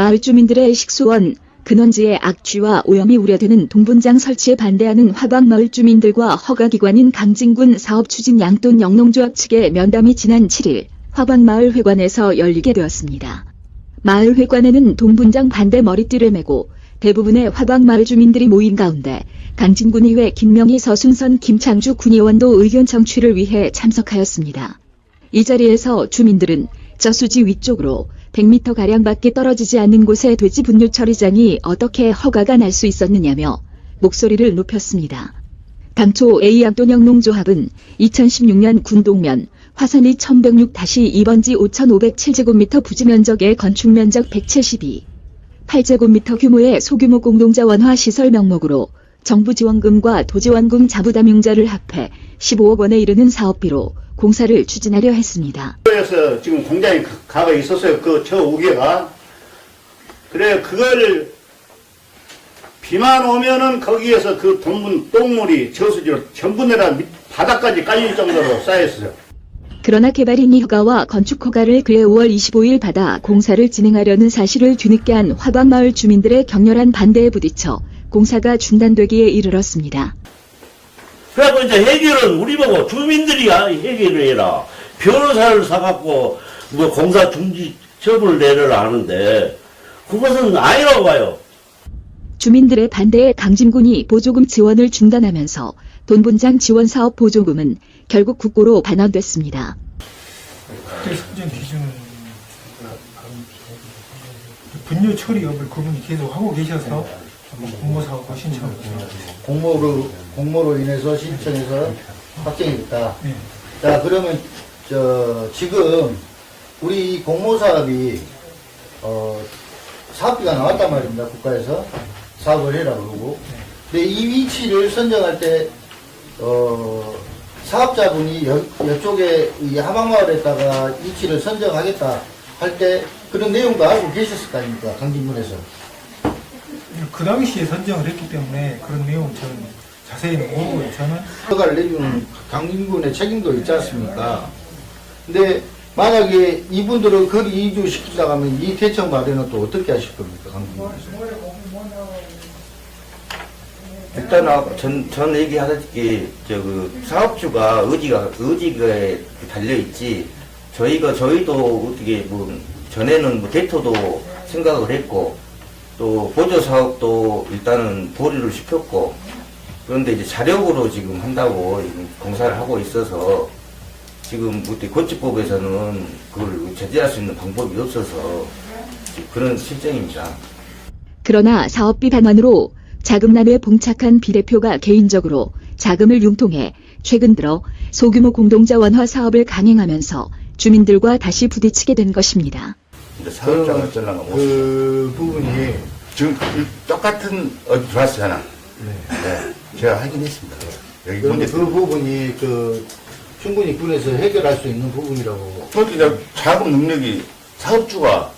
마을 주민들의 식수원, 근원지의 악취와 오염이 우려되는 동분장 설치에 반대하는 화방마을 주민들과 허가기관인 강진군 사업추진 양돈 영농조합 측의 면담이 지난 7일 화방마을 회관에서 열리게 되었습니다. 마을 회관에는 동분장 반대 머리띠를 메고 대부분의 화방마을 주민들이 모인 가운데 강진군의회 김명희 서순선 김창주 군의원도 의견 청취를 위해 참석하였습니다. 이 자리에서 주민들은 저수지 위쪽으로 100m가량밖에 떨어지지 않는 곳에 돼지 분뇨 처리장이 어떻게 허가가 날 수 있었느냐며 목소리를 높였습니다. 당초 A양돈영농조합은 2016년 군동면 화산리 1106-2번지 5,507제곱미터 부지면적의 건축면적 172, 8제곱미터 규모의 소규모 공동자 원화시설 명목으로 정부 지원금과 도지원금 자부담융자를 합해 15억 원에 이르는 사업비로 공사를 추진하려 했습니다. 그래서 지금 공장에 가가 있었어요. 저 5개가. 그래 그걸 비만 오면은 거기에서 그 똥물이 저수지로 전부 내려 바닥까지 깔릴 정도로 쌓였어요. 그러나 개발인이 허가와 건축 허가를 그해 5월 25일 받아 공사를 진행하려는 사실을 뒤늦게 한 화방마을 주민들의 격렬한 반대에 부딪혀 공사가 중단되기에 이르렀습니다. 그래서 이제 해결은 우리 보고 주민들이 해결을 해라. 변호사를 사갖고 뭐 공사 중지 처분을 내려라 하는데 그것은 아니라고 봐요. 주민들의 반대에 강진군이 보조금 지원을 중단하면서 돈분장 지원 사업 보조금은 결국 국고로 반환됐습니다. 선정 기준은 분뇨 처리 업을 그분이 계속 하고 계셔서 공모사업과 신청을 공모로 인해서 신청해서 확정이 됐다. 네. 자, 그러면 지금 우리 이 공모사업이 사업비가 나왔단 말입니다. 국가에서 사업을 해라 그러고. 근데 이 위치를 선정할 때 사업자분이 이쪽에 이 하방마을에다가 위치를 선정하겠다 할 때 그런 내용도 알고 계셨을 거 아닙니까? 강진군에서. 그 당시에 선정을 했기 때문에 그런 내용은 저는 자세히는 모르고요. 저는 허가를 내주는 강진군의 책임도 있지 않습니까? 근데 만약에 이분들은 거기 이주시키다가 하면 이 대책 마련은 또 어떻게 하실 겁니까? 강진군에서. 일단 전 얘기하다시피 사업주가 의지가 달려 있지. 저희도 어떻게 뭐 전에는 뭐 대토도 생각을 했고 또 보조 사업도 일단은 보류를 시켰고 그런데 이제 자력으로 지금 한다고 공사를 하고 있어서 지금 고치법에서는 그걸 제재할 수 있는 방법이 없어서 그런 실정입니다. 그러나 사업비 반환으로 자금난에 봉착한 비대표가 개인적으로 자금을 융통해 최근 들어 소규모 공동자 원화 사업을 강행하면서 주민들과 다시 부딪히게 된 것입니다. 사업장 어쩌려고 그 부분이 지금 똑같은 들어왔잖아. 네. 제가 확인했습니다. 여기 문제 그 부분이 충분히 군에서 해결할 수 있는 부분이라고. 그러니까 자금 능력이 사업주가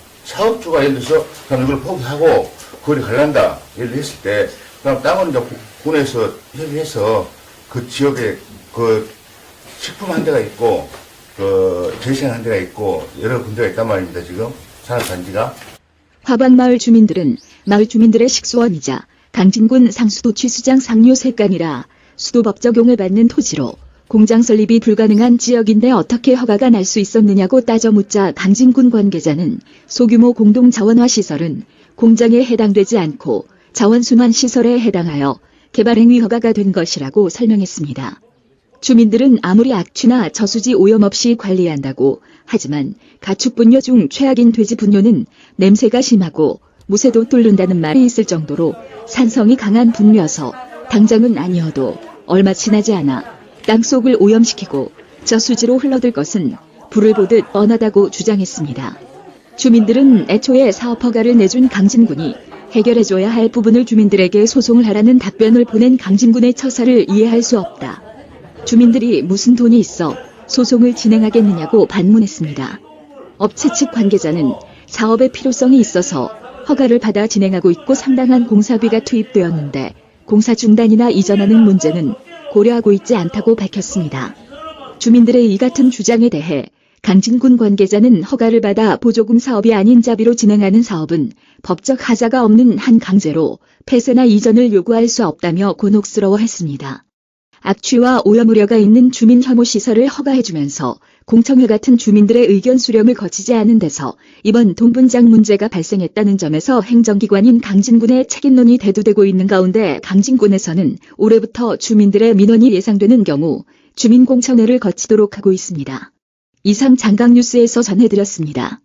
예를 들어서 그럼 이걸 포기하고 거기 갈란다 예를 했을 때 그럼 땅은 이제 군에서 협의해서 그 지역에 그 식품 한 대가 있고 그 제시한 한 대가 있고 여러 군데가 있단 말입니다. 지금 산업단지가. 화방마을 주민들은 마을 주민들의 식수원이자 강진군 상수도취수장 상류 색간이라 수도법 적용을 받는 토지로 공장 설립이 불가능한 지역인데 어떻게 허가가 날 수 있었느냐고 따져 묻자 강진군 관계자는 소규모 공동 자원화 시설은 공장에 해당되지 않고 자원순환 시설에 해당하여 개발행위 허가가 된 것이라고 설명했습니다. 주민들은 아무리 악취나 저수지 오염 없이 관리한다고 하지만 가축 분뇨 중 최악인 돼지 분뇨는 냄새가 심하고 무쇠도 뚫는다는 말이 있을 정도로 산성이 강한 분뇨여서 당장은 아니어도 얼마 지나지 않아 땅속을 오염시키고 저수지로 흘러들 것은 불을 보듯 뻔하다고 주장했습니다. 주민들은 애초에 사업 허가를 내준 강진군이 해결해줘야 할 부분을 주민들에게 소송을 하라는 답변을 보낸 강진군의 처사를 이해할 수 없다. 주민들이 무슨 돈이 있어 소송을 진행하겠느냐고 반문했습니다. 업체 측 관계자는 사업의 필요성이 있어서 허가를 받아 진행하고 있고 상당한 공사비가 투입되었는데 공사 중단이나 이전하는 문제는 고려하고 있지 않다고 밝혔습니다. 주민들의 이 같은 주장에 대해 강진군 관계자는 허가를 받아 보조금 사업이 아닌 자비로 진행하는 사업은 법적 하자가 없는 한 강제로 폐쇄나 이전을 요구할 수 없다며 곤혹스러워했습니다. 악취와 오염 우려가 있는 주민 혐오 시설을 허가해주면서 공청회 같은 주민들의 의견 수렴을 거치지 않은 데서 이번 동분장 문제가 발생했다는 점에서 행정기관인 강진군의 책임론이 대두되고 있는 가운데 강진군에서는 올해부터 주민들의 민원이 예상되는 경우 주민공청회를 거치도록 하고 있습니다. 이상 장강뉴스에서 전해드렸습니다.